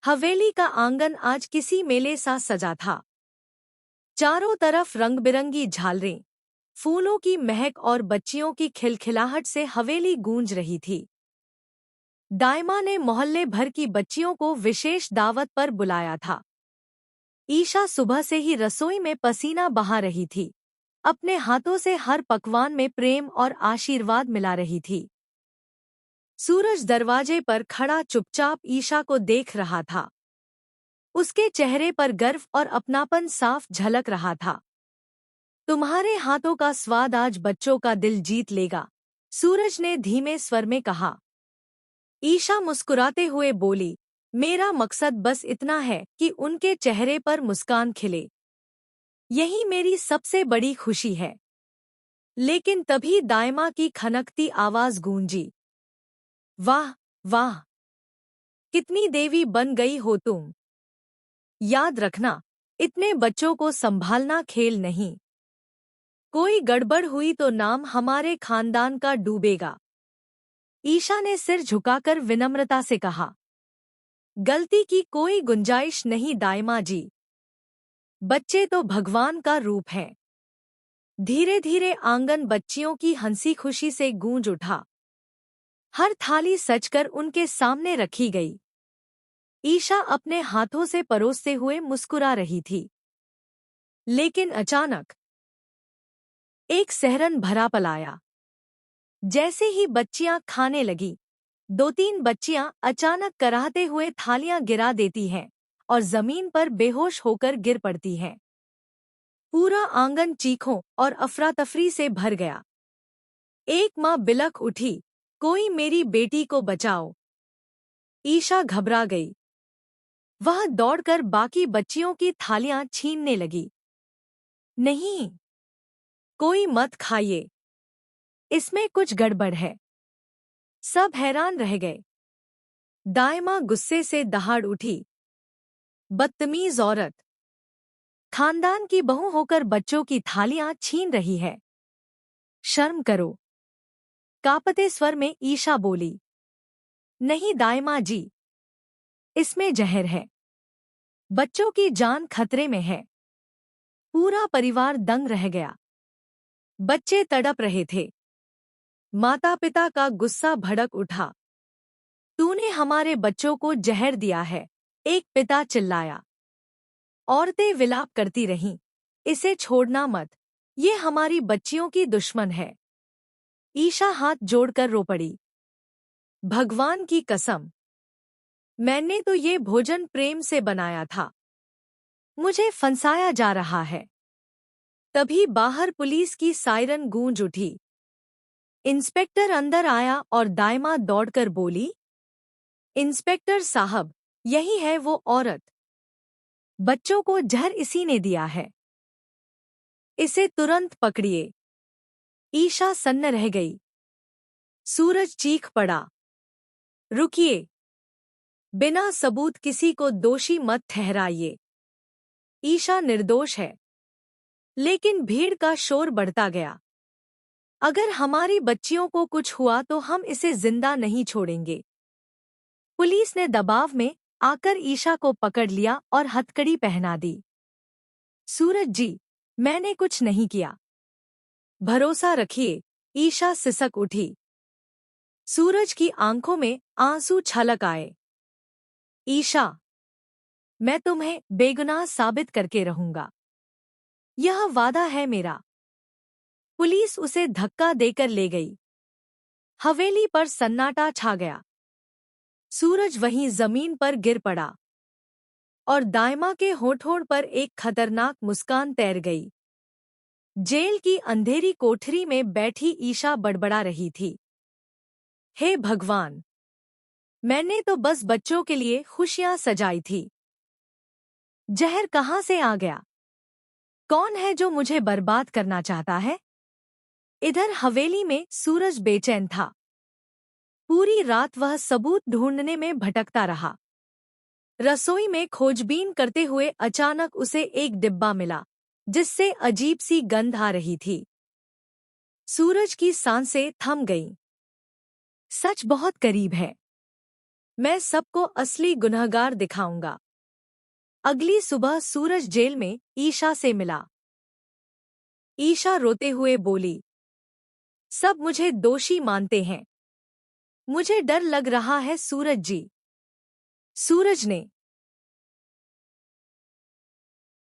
हवेली का आंगन आज किसी मेले सा सजा था। चारों तरफ रंग-बिरंगी झालरें, फूलों की महक और बच्चियों की खिलखिलाहट से हवेली गूंज रही थी। दाइमा ने मोहल्ले भर की बच्चियों को विशेष दावत पर बुलाया था। ईशा सुबह से ही रसोई में पसीना बहा रही थी। अपने हाथों से हर पकवान में प्रेम और आशीर्वाद मिला रही थी। सूरज दरवाजे पर खड़ा चुपचाप ईशा को देख रहा था। उसके चेहरे पर गर्व और अपनापन साफ झलक रहा था। तुम्हारे हाथों का स्वाद आज बच्चों का दिल जीत लेगा, सूरज ने धीमे स्वर में कहा। ईशा मुस्कुराते हुए बोली, मेरा मकसद बस इतना है कि उनके चेहरे पर मुस्कान खिले। यही मेरी सबसे बड़ी खुशी है। लेकिन तभी दाइमा की खनकती आवाज गूंजी। वाह वाह, कितनी देवी बन गई हो तुम। याद रखना, इतने बच्चों को संभालना खेल नहीं। कोई गड़बड़ हुई तो नाम हमारे खानदान का डूबेगा। ईशा ने सिर झुकाकर विनम्रता से कहा। गलती की कोई गुंजाइश नहीं दाइमा जी। बच्चे तो भगवान का रूप हैं। धीरे धीरे आंगन बच्चियों की हंसी खुशी से गूंज उठा। हर थाली सजकर उनके सामने रखी गई। ईशा अपने हाथों से परोसते हुए मुस्कुरा रही थी। लेकिन अचानक एक सहरन भरा पल आया। जैसे ही बच्चियां खाने लगी, दो तीन बच्चियां अचानक कराहते हुए थालियां गिरा देती हैं और जमीन पर बेहोश होकर गिर पड़ती हैं। पूरा आंगन चीखों और अफरा-तफरी से भर गया। एक माँ बिलख उठी, कोई मेरी बेटी को बचाओ। ईशा घबरा गई। वह दौड़कर बाकी बच्चियों की थालियां छीनने लगी। नहीं, कोई मत खाइए, इसमें कुछ गड़बड़ है। सब हैरान रह गए। दाइमा गुस्से से दहाड़ उठी। बदतमीज औरत, खानदान की बहू होकर बच्चों की थालियां छीन रही है। शर्म करो। कांपते स्वर में ईशा बोली। नहीं दाइमा जी, इसमें जहर है। बच्चों की जान खतरे में है। पूरा परिवार दंग रह गया। बच्चे तड़प रहे थे। माता पिता का गुस्सा भड़क उठा। तूने हमारे बच्चों को जहर दिया है, एक पिता चिल्लाया। औरतें विलाप करती रहीं, इसे छोड़ना मत, ये हमारी बच्चियों की दुश्मन है। ईशा हाथ जोड़कर रो पड़ी। भगवान की कसम, मैंने तो ये भोजन प्रेम से बनाया था। मुझे फंसाया जा रहा है। तभी बाहर पुलिस की सायरन गूंज उठी। इंस्पेक्टर अंदर आया और दाइमा दौड़कर बोली, इंस्पेक्टर साहब, यही है वो औरत। बच्चों को जहर इसी ने दिया है। इसे तुरंत पकड़िए। ईशा सन्न रह गई। सूरज चीख पड़ा। रुकिए, बिना सबूत किसी को दोषी मत ठहराइए। ईशा निर्दोष है। लेकिन भीड़ का शोर बढ़ता गया। अगर हमारी बच्चियों को कुछ हुआ तो हम इसे जिंदा नहीं छोड़ेंगे। पुलिस ने दबाव में आकर ईशा को पकड़ लिया और हथकड़ी पहना दी। सूरज जी, मैंने कुछ नहीं किया। भरोसा रखिए, ईशा सिसक उठी। सूरज की आंखों में आंसू छलक आए। ईशा, मैं तुम्हें बेगुनाह साबित करके रहूंगा। यह वादा है मेरा। पुलिस उसे धक्का देकर ले गई। हवेली पर सन्नाटा छा गया। सूरज वहीं जमीन पर गिर पड़ा और दाइमा के होठों पर एक खतरनाक मुस्कान तैर गई। जेल की अंधेरी कोठरी में बैठी ईशा बड़बड़ा रही थी। हे भगवान, मैंने तो बस बच्चों के लिए खुशियां सजाई थी। जहर कहां से आ गया? कौन है जो मुझे बर्बाद करना चाहता है? इधर हवेली में सूरज बेचैन था। पूरी रात वह सबूत ढूंढने में भटकता रहा। रसोई में खोजबीन करते हुए अचानक उसे एक डिब्बा मिला, जिससे अजीब सी गंध आ रही थी। सूरज की सांसें थम गईं। सच बहुत करीब है। मैं सबको असली गुनहगार दिखाऊंगा। अगली सुबह सूरज जेल में ईशा से मिला। ईशा रोते हुए बोली, सब मुझे दोषी मानते हैं। मुझे डर लग रहा है सूरज जी। सूरज ने